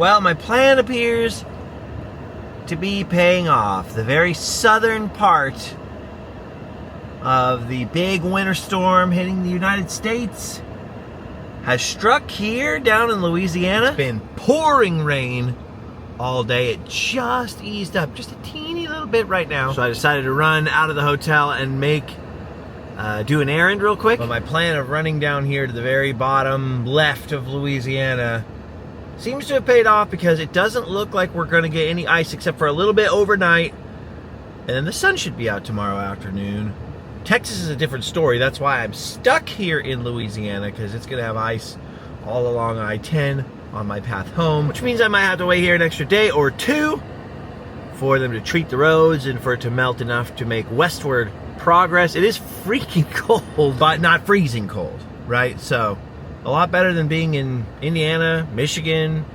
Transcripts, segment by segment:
Well, my plan appears to be paying off. The very southern part of the big winter storm hitting the United States has struck here down in Louisiana. It's been pouring rain all day. It just eased up just a teeny little bit right now. So I decided to run out of the hotel and do an errand real quick. But my plan of running down here to the very bottom left of Louisiana seems to have paid off, because it doesn't look like we're going to get any ice except for a little bit overnight. And then the sun should be out tomorrow afternoon. Texas is a different story. That's why I'm stuck here in Louisiana, because it's going to have ice all along I-10 on my path home, which means I might have to wait here an extra day or two for them to treat the roads and for it to melt enough to make westward progress. It is freaking cold, but not freezing cold, right? So a lot better than being in Indiana, Michigan,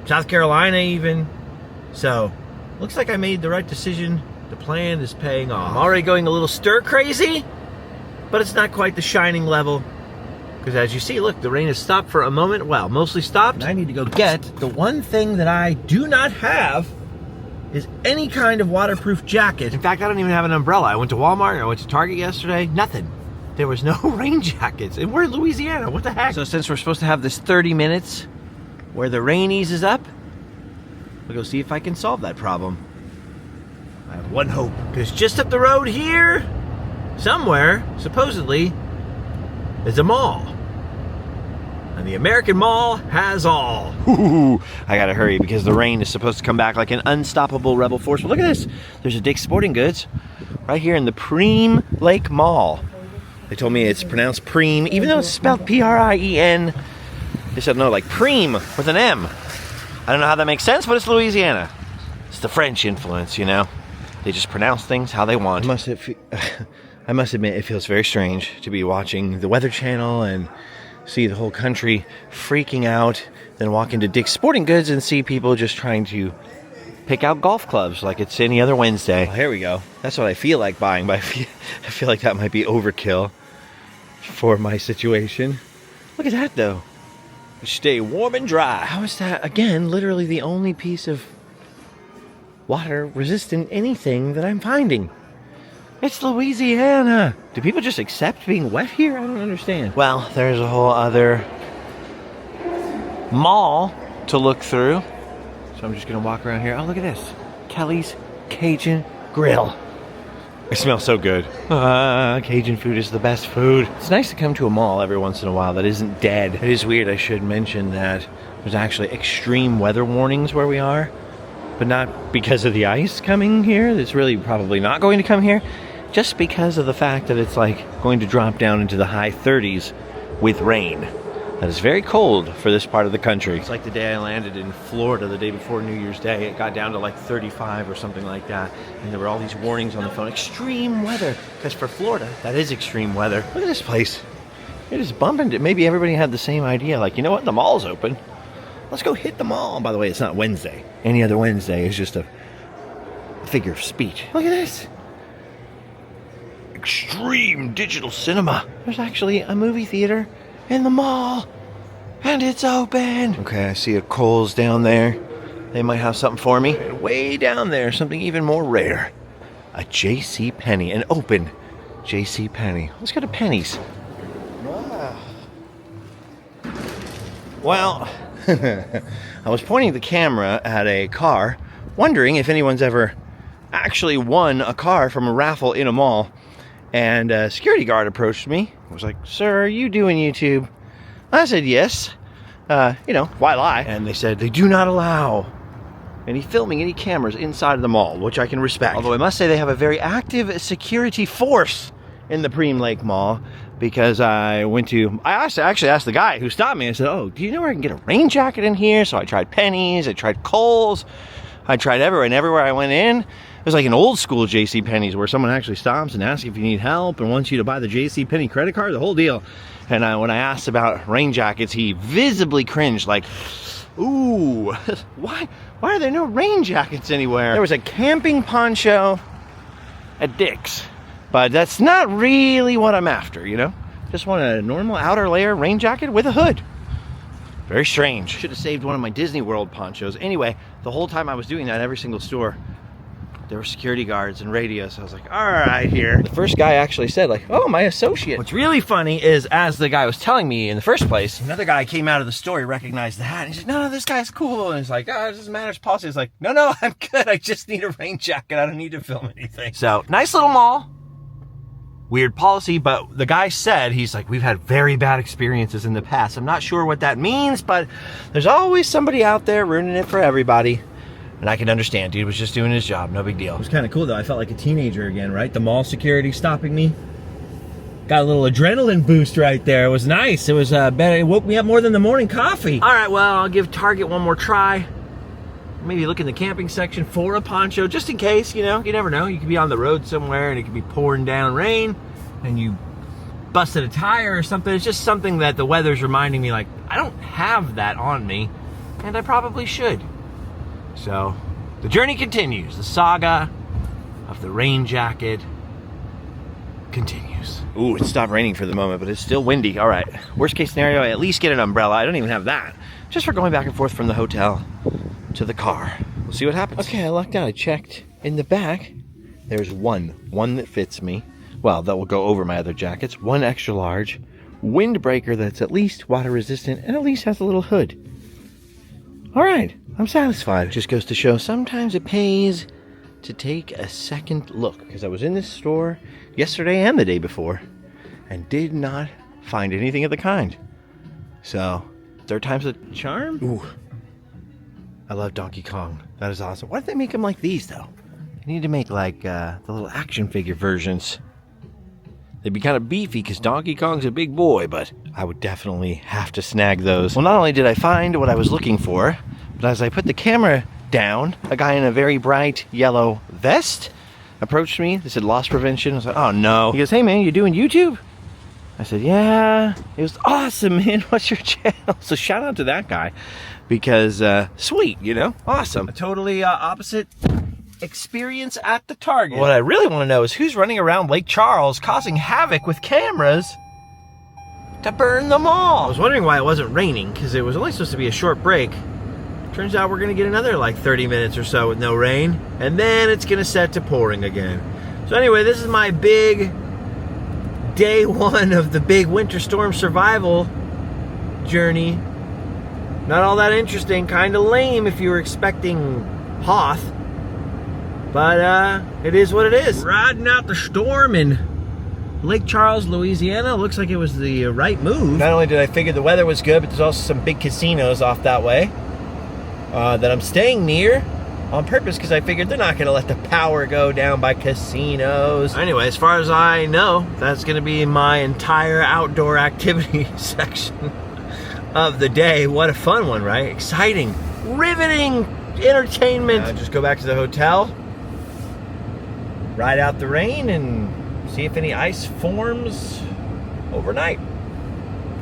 South Carolina even. So looks like I made the right decision. The plan is paying off. I'm already going a little stir crazy, but it's not quite the shining level, because as you see, look, the rain has stopped for a moment. Well, mostly stopped. And I need to go get the one thing that I do not have is any kind of waterproof jacket. In fact, I don't even have an umbrella. I went to Walmart, I went to Target yesterday, nothing. There was no rain jackets, and we're in Louisiana, what the heck? So since we're supposed to have this 30 minutes where the rain eases up, we'll go see if I can solve that problem. I have one hope, because just up the road here, somewhere, supposedly, is a mall. And the American Mall has all. Ooh, I gotta hurry, because the rain is supposed to come back like an unstoppable rebel force. But look at this. There's a Dick's Sporting Goods right here in the Preem Lake Mall. They told me it's pronounced Preem, even though it's spelled P-R-I-E-N. They said no, like Preem with an M. I don't know how that makes sense, but it's Louisiana. It's the French influence, you know? They just pronounce things how they want. I must admit, it feels very strange to be watching the Weather Channel and see the whole country freaking out, then walk into Dick's Sporting Goods and see people just trying to pick out golf clubs like it's any other Wednesday. Well, here we go. That's what I feel like buying, but I feel like that might be overkill for my situation. Look at that, though. Stay warm and dry. How is that, again, literally the only piece of water-resistant anything that I'm finding? It's Louisiana. Do people just accept being wet here? I don't understand. Well, there's a whole other mall to look through. So I'm just gonna walk around here. Oh, look at this. Kelly's Cajun Grill. It smells so good. Cajun food is the best food. It's nice to come to a mall every once in a while that isn't dead. It is weird, I should mention that there's actually extreme weather warnings where we are, but not because of the ice coming here. It's really probably not going to come here, just because of the fact that it's like going to drop down into the high 30s with rain. That is very cold for this part of the country. It's like the day I landed in Florida the day before New Year's Day. It got down to like 35 or something like that. And there were all these warnings on the phone. Extreme weather. Because for Florida, that is extreme weather. Look at this place. It is bumping. Maybe everybody had the same idea. Like, you know what? The mall's open. Let's go hit the mall. By the way, it's not Wednesday. Any other Wednesday is just a figure of speech. Look at this. Extreme digital cinema. There's actually a movie theater in the mall, and it's open. Okay, I see a Kohl's down there. They might have something for me. And way down there, something even more rare. A JCPenney, an open JCPenney. Let's go to Penny's. Wow. Well, I was pointing the camera at a car, wondering if anyone's ever actually won a car from a raffle in a mall. And a security guard approached me. I was like, "Sir, are you doing YouTube?" I said, "Yes." You know, why lie? And they said they do not allow any filming, any cameras inside of the mall, which I can respect. Although I must say they have a very active security force in the Preem Lake Mall, because I actually asked the guy who stopped me. I said, "Oh, do you know where I can get a rain jacket in here?" So I tried Penny's, I tried Kohl's, I tried everywhere, and everywhere I went in, it was like an old school JCPenney's where someone actually stops and asks if you need help and wants you to buy the JCPenney credit card, the whole deal. And when I asked about rain jackets, he visibly cringed, like, "Ooh, why are there no rain jackets anywhere?" There was a camping poncho at Dick's, but that's not really what I'm after, you know? Just want a normal outer layer rain jacket with a hood. Very strange. Should have saved one of my Disney World ponchos. Anyway, the whole time I was doing that, every single store, there were security guards and radios. So I was like, all right, here. The first guy actually said, like, oh, my associate. What's really funny is, as the guy was telling me in the first place, another guy came out of the store, he recognized the hat, and he said, no, this guy's cool. And he's like, oh, it doesn't matter, it's policy. It's like, no, I'm good. I just need a rain jacket. I don't need to film anything. So, nice little mall. Weird policy, but the guy said, he's like, we've had very bad experiences in the past. I'm not sure what that means, but there's always somebody out there ruining it for everybody. And I can understand, dude was just doing his job, no big deal. It was kind of cool though, I felt like a teenager again, right? The mall security stopping me. Got a little adrenaline boost right there. It was nice, it was better, it woke me up more than the morning coffee. All right, well, I'll give Target one more try. Maybe look in the camping section for a poncho, just in case, you know, you never know. You could be on the road somewhere and it could be pouring down rain and you busted a tire or something. It's just something that the weather's reminding me, like, I don't have that on me and I probably should. So, the journey continues. The saga of the rain jacket continues. Ooh, it stopped raining for the moment, but it's still windy. All right, worst case scenario, I at least get an umbrella. I don't even have that. Just for going back and forth from the hotel to the car. We'll see what happens. Okay, I lucked out. I checked in the back. There's one that fits me. Well, that will go over my other jackets. One extra large windbreaker that's at least water resistant and at least has a little hood. All right, I'm satisfied. It just goes to show sometimes it pays to take a second look, because I was in this store yesterday and the day before and did not find anything of the kind. So, third time's a charm? Ooh. I love Donkey Kong. That is awesome. Why did they make them like these, though? They need to make, like, the little action figure versions. They'd be kind of beefy, because Donkey Kong's a big boy, but I would definitely have to snag those. Well, not only did I find what I was looking for, but as I put the camera down, a guy in a very bright yellow vest approached me. They said, loss prevention. I was like, oh, no. He goes, hey, man, you doing YouTube? I said, yeah. It was awesome, man. What's your channel? So shout out to that guy, because sweet, you know, awesome. A totally opposite experience at the Target. What I really want to know is who's running around Lake Charles causing havoc with cameras to burn them all. I was wondering why it wasn't raining, because it was only supposed to be a short break. Turns out we're gonna get another like 30 minutes or so with no rain, and then it's gonna set to pouring again. So anyway, this is my big day one of the big winter storm survival journey. Not all that interesting, kind of lame if you were expecting Hoth. But it is what it is. Riding out the storm in Lake Charles, Louisiana. Looks like it was the right move. Not only did I figure the weather was good, but there's also some big casinos off that way that I'm staying near on purpose, because I figured they're not going to let the power go down by casinos. Anyway, as far as I know, that's going to be my entire outdoor activity section of the day. What a fun one, right? Exciting, riveting entertainment. Just go back to the hotel, ride out the rain, and see if any ice forms overnight.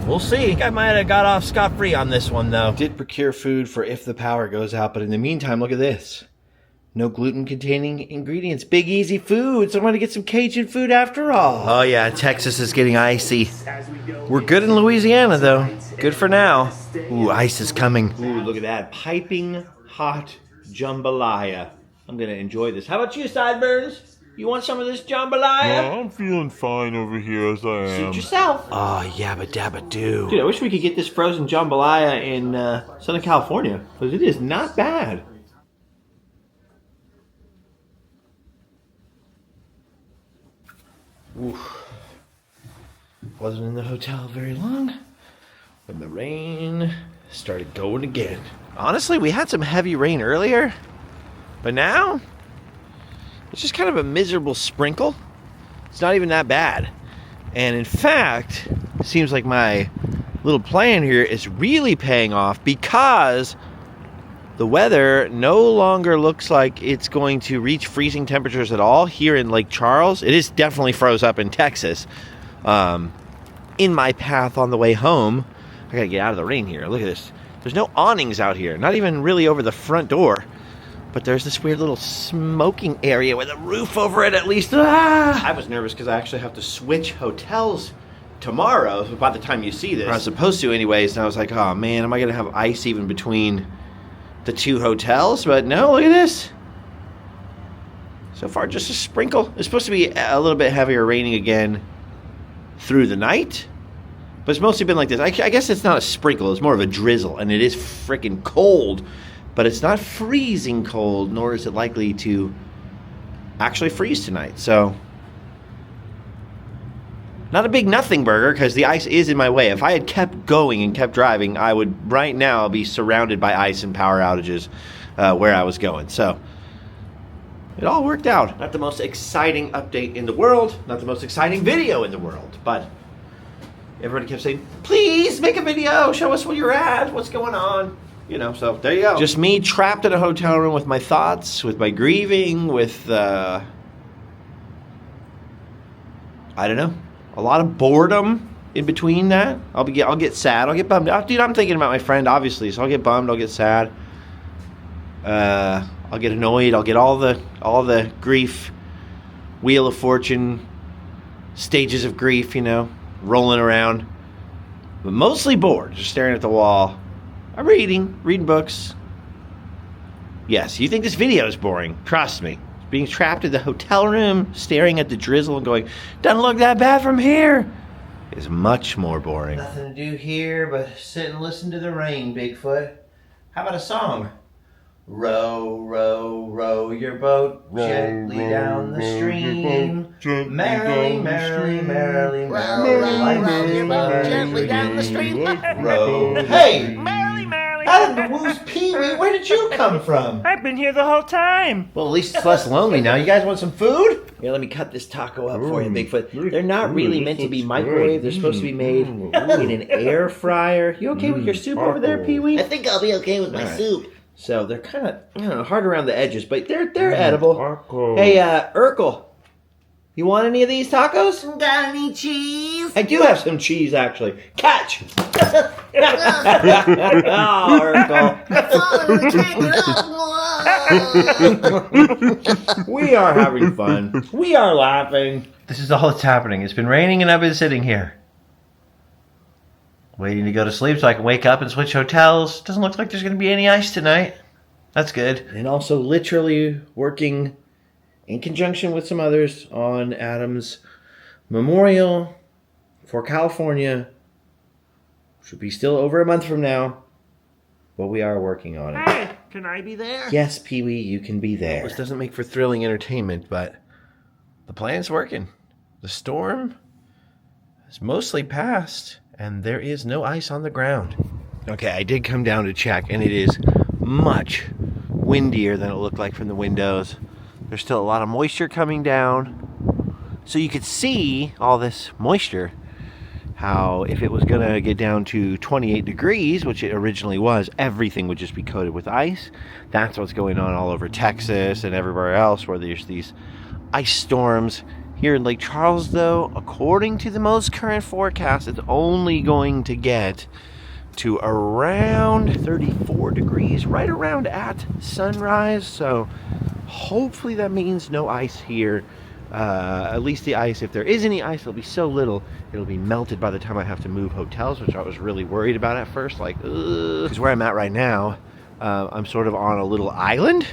We'll see. I think I might have got off scot-free on this one, though. Did procure food for if the power goes out, but in the meantime, look at this. No gluten-containing ingredients. Big, easy food. So I'm going to get some Cajun food after all. Oh, yeah. Texas is getting icy. We're good in Louisiana, though. Good for now. Ooh, ice is coming. Ooh, look at that. Piping hot jambalaya. I'm going to enjoy this. How about you, Sideburns? You want some of this jambalaya? No, I'm feeling fine over here as I am. Suit yourself. Oh, yabba dabba doo. Dude, I wish we could get this frozen jambalaya in Southern California, because it is not bad. Oof. Wasn't in the hotel very long when the rain started going again. Honestly, we had some heavy rain earlier, but now it's just kind of a miserable sprinkle. It's not even that bad. And in fact, it seems like my little plan here is really paying off, because the weather no longer looks like it's going to reach freezing temperatures at all here in Lake Charles. It is definitely froze up in Texas. In my path on the way home, I gotta get out of the rain here. Look at this. There's no awnings out here, not even really over the front door. But there's this weird little smoking area with a roof over it at least. Ah! I was nervous because I actually have to switch hotels tomorrow, by the time you see this. I was supposed to anyways, and I was like, oh man, am I going to have ice even between the two hotels? But no, look at this. So far, just a sprinkle. It's supposed to be a little bit heavier raining again through the night. But it's mostly been like this. I guess it's not a sprinkle. It's more of a drizzle. And it is freaking cold. But it's not freezing cold, nor is it likely to actually freeze tonight. So, not a big nothing burger, because the ice is in my way. If I had kept going and kept driving, I would right now be surrounded by ice and power outages where I was going. So, it all worked out. Not the most exciting update in the world. Not the most exciting video in the world. But everybody kept saying, please make a video. Show us where you're at. What's going on? You know, so there you go. Just me trapped in a hotel room with my thoughts, with my grieving, with, I don't know, a lot of boredom in between that. I'll get sad. I'll get bummed out. Dude, I'm thinking about my friend, obviously, so I'll get bummed. I'll get sad. I'll get annoyed. I'll get all the grief, Wheel of Fortune, stages of grief, you know, rolling around. But mostly bored, just staring at the wall. I'm reading books. Yes, you think this video is boring. Trust me. Being trapped in the hotel room, staring at the drizzle and going, doesn't look that bad from here, is much more boring. Nothing to do here but sit and listen to the rain, Bigfoot. How about a song? Row, row, row your boat gently down the stream. Merrily, merrily, merrily, merrily, row your boat gently down the stream. Row. Hey! Adam the Woo's Pee-wee, where did you come from? I've been here the whole time. Well, at least it's less lonely now. You guys want some food? Here, let me cut this taco up for you, Bigfoot. They're not really meant to be microwaved. They're supposed to be made in an air fryer. You okay with your soup over there, Pee-wee? I think I'll be okay with my soup. So they're kind of, you know, hard around the edges, but they're edible. Hey, Urkel, you want any of these tacos? Got any cheese? I do have some cheese, actually. Catch! Oh, Urkel. We are having fun. We are laughing. This is all that's happening. It's been raining and I've been sitting here, waiting to go to sleep so I can wake up and switch hotels. Doesn't look like there's going to be any ice tonight. That's good. And also literally working in conjunction with some others on Adam's memorial for California. Should be still over a month from now, but we are working on it. Hey, can I be there? Yes, Pee-wee, you can be there. This doesn't make for thrilling entertainment, but the plan's working. The storm is mostly past, and there is no ice on the ground. Okay, I did come down to check, and it is much windier than it looked like from the windows. There's still a lot of moisture coming down. So you could see all this moisture, how if it was going to get down to 28 degrees, which it originally was, everything would just be coated with ice. That's what's going on all over Texas and everywhere else where there's these ice storms. Here in Lake Charles, though, according to the most current forecast, it's only going to get to around 34 degrees, right around at sunrise. So hopefully that means no ice here. At least the ice, if there is any ice, it'll be so little, it'll be melted by the time I have to move hotels, which I was really worried about at first. Like, because where I'm at right now, I'm sort of on a little island.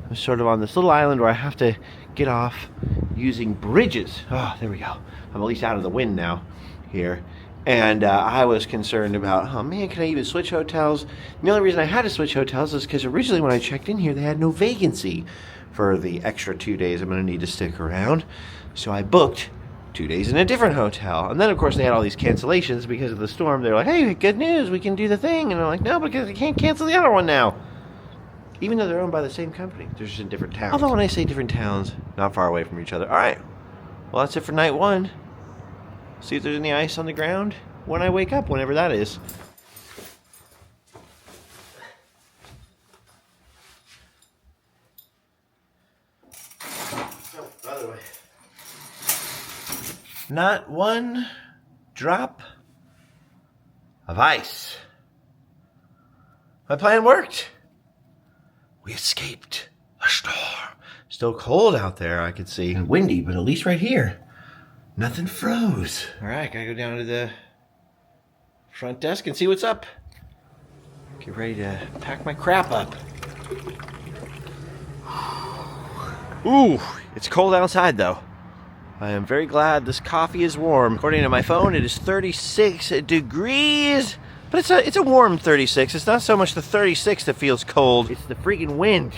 I'm sort of on this little island where I have to get off using bridges. Oh, there we go. I'm at least out of the wind now here. And I was concerned about, oh man, can I even switch hotels? And the only reason I had to switch hotels is because originally when I checked in here, they had no vacancy for the extra 2 days I'm going to need to stick around. So I booked 2 days in a different hotel. And then, of course, they had all these cancellations because of the storm. They were like, hey, good news, we can do the thing. And I'm like, no, because I can't cancel the other one now. Even though they're owned by the same company. They're just in different towns. Although when I say different towns, not far away from each other. All right. Well, that's it for night one. See if there's any ice on the ground when I wake up, whenever that is. Oh, other way. Not one drop of ice. My plan worked. We escaped a storm. Still cold out there, I could see. And windy, but at least right here, Nothing froze. All right, gotta go down to the front desk and see what's up. Get ready to pack my crap up. Ooh, it's cold outside though. I am very glad this coffee is warm. According to my phone, it is 36 degrees. But it's a warm 36. It's not so much the 36 that feels cold. It's the freaking wind.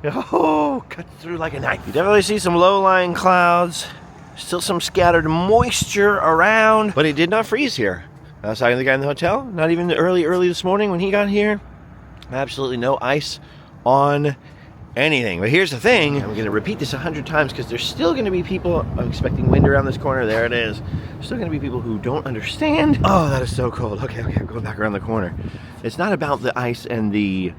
Oh, cuts through like a knife. You definitely see some low-lying clouds. Still some scattered moisture around. But it did not freeze here. I was talking to the guy in the hotel. Not even early this morning when he got here. Absolutely no ice on anything. But here's the thing. I'm going to repeat this 100 times because there's still going to be people. I'm expecting wind around this corner. There it is. There's still going to be people who don't understand. Oh, that is so cold. Okay, I'm going back around the corner. It's not about the ice and the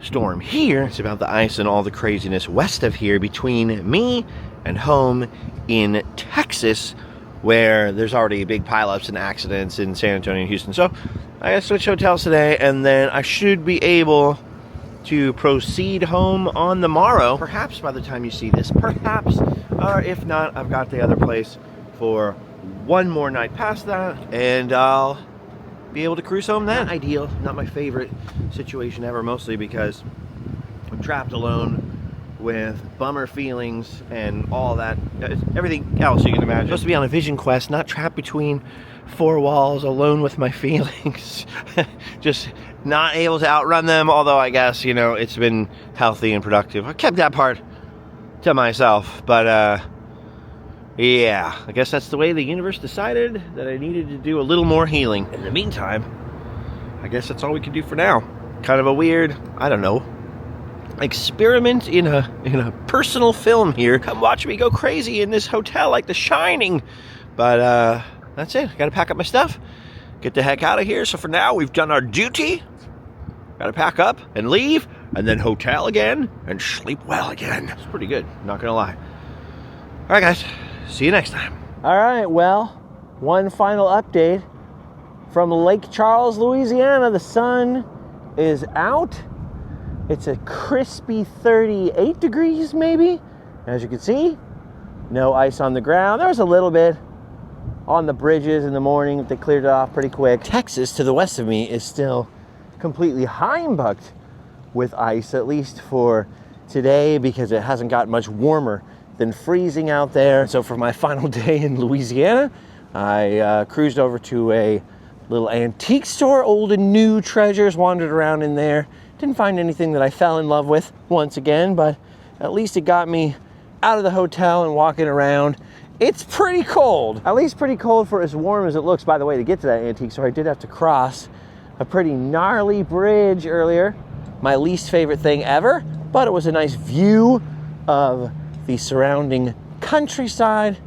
storm here. It's about the ice and all the craziness west of here between me and home in Texas, where there's already big pileups and accidents in San Antonio and Houston. So I gotta switch hotels today, and then I should be able to proceed home on the morrow. Perhaps by the time you see this, perhaps, or if not, I've got the other place for one more night past that, and I'll be able to cruise home then. Not ideal, not my favorite situation ever, mostly because I'm trapped alone with bummer feelings and all that, everything else you can imagine. I'm supposed to be on a vision quest, not trapped between four walls, alone with my feelings. Just not able to outrun them, although I guess, you know, it's been healthy and productive. I kept that part to myself, but yeah, I guess that's the way the universe decided that I needed to do a little more healing. In the meantime, I guess that's all we can do for now. Kind of a weird, I don't know, experiment in a personal film here. Come watch me go crazy in this hotel like The Shining. But that's it. Gotta pack up my stuff, get the heck out of here. So for now, we've done our duty. Gotta pack up and leave, and then hotel again and sleep well again. It's pretty good, not gonna lie. All right, guys, see you next time. All right, well, one final update from Lake Charles, Louisiana. The sun is out. It's a crispy 38 degrees, maybe. As you can see, no ice on the ground. There was a little bit on the bridges in the morning, but they cleared it off pretty quick. Texas, to the west of me, is still completely humbucked with ice, at least for today, because it hasn't gotten much warmer than freezing out there. So for my final day in Louisiana, I cruised over to a little antique store, old and new treasures, wandered around in there. Didn't find anything that I fell in love with once again, but at least it got me out of the hotel and walking around. It's pretty cold, at least pretty cold for as warm as it looks. By the way, to get to that antique store, I did have to cross a pretty gnarly bridge earlier. My least favorite thing ever, but it was a nice view of the surrounding countryside.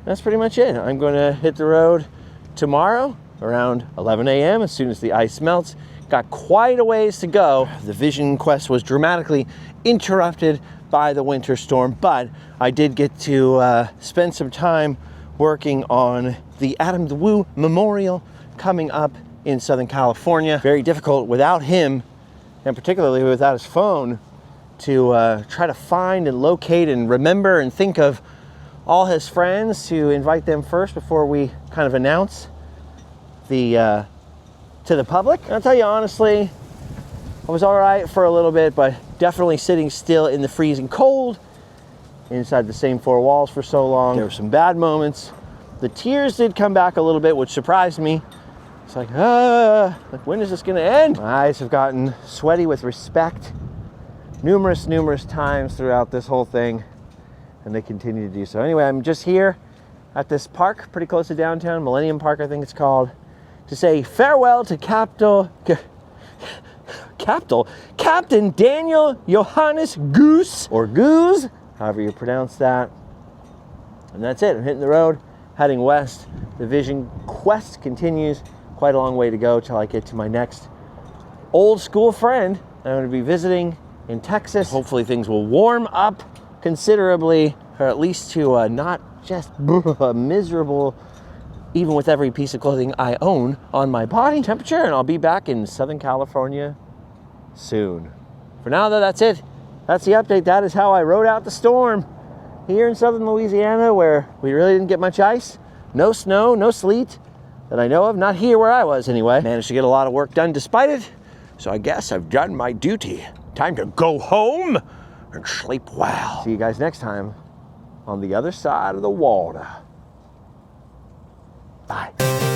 That's pretty much it. I'm gonna hit the road tomorrow around 11 a.m. as soon as the ice melts. Got quite a ways to go. The vision quest was dramatically interrupted by the winter storm, but I did get to spend some time working on the Adam the Woo Memorial coming up in Southern California. Very difficult without him, and particularly without his phone, to try to find and locate and remember and think of all his friends, to invite them first before we kind of announce the to the public. And I'll tell you honestly, I was all right for a little bit, but definitely sitting still in the freezing cold inside the same four walls for so long. There were some bad moments. The tears did come back a little bit, which surprised me. It's like when is this gonna end? My eyes have gotten sweaty with respect numerous times throughout this whole thing, and they continue to do so. Anyway, I'm just here at this park pretty close to downtown, Millennium Park I think it's called, to say farewell to Captain Daniel Johannes Goose, or Goose, however you pronounce that. And that's it. I'm hitting the road, heading west. The vision quest continues. Quite a long way to go till I get to my next old school friend I'm going to be visiting in Texas. Hopefully things will warm up considerably, or at least to not just a miserable, even with every piece of clothing I own on my body, temperature, and I'll be back in Southern California soon. For now though, that's it. That's the update. That is how I rode out the storm. here in southern Louisiana where we really didn't get much ice. No snow, no sleet that I know of. Not here where I was anyway. Managed to get a lot of work done despite it. So I guess I've done my duty. Time to go home and sleep well. See you guys next time on the other side of the water. Bye.